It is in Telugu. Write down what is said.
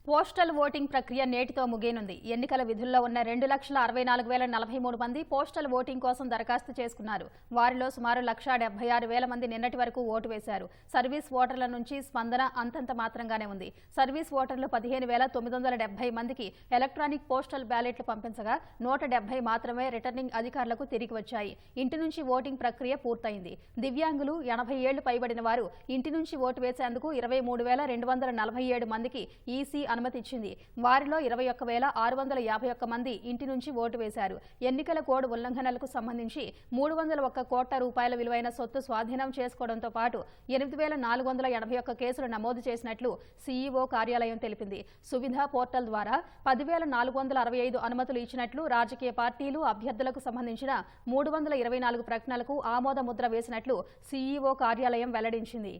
పోస్టల్ ఓటింగ్ ప్రక్రియ నేటితో ముగియనుంది. ఎన్నికల విధుల్లో ఉన్న 2,64,043 మంది పోస్టల్ ఓటింగ్ కోసం దరఖాస్తు చేసుకున్నారు. వారిలో సుమారు 1,76,000 మంది నిన్నటి వరకు ఓటు వేశారు. సర్వీస్ ఓటర్ల నుంచి స్పందన అంతంత మాత్రంగానే ఉంది. సర్వీస్ ఓటర్లు 15,970 మందికి ఎలక్ట్రానిక్ పోస్టల్ బ్యాలెట్లు పంపించగా 170 మాత్రమే రిటర్నింగ్ అధికారులకు తిరిగి వచ్చాయి. ఇంటి నుంచి ఓటింగ్ ప్రక్రియ పూర్తయింది. దివ్యాంగులు, 80 ఏళ్లు పైబడిన వారు ఇంటి నుంచి ఓటు వేసేందుకు 23,247 మందికి ఈసీ అనుమతి ఇచ్చింది. వారిలో 21,651 మంది ఇంటి నుంచి ఓటు వేశారు. ఎన్నికల కోడ్ ఉల్లంఘనలకు సంబంధించి 301 కోట్ల రూపాయల విలువైన సొత్తు స్వాధీనం చేసుకోవడంతో పాటు 8,481 కేసులు నమోదు చేసినట్లు సీఈఓ కార్యాలయం తెలిపింది. సువిధ పోర్టల్ ద్వారా 10,465 అనుమతులు ఇచ్చినట్లు, రాజకీయ పార్టీలు, అభ్యర్థులకు సంబంధించిన 324 ప్రకటనలకు ఆమోద ముద్ర వేసినట్లు సీఈఓ కార్యాలయం వెల్లడించింది.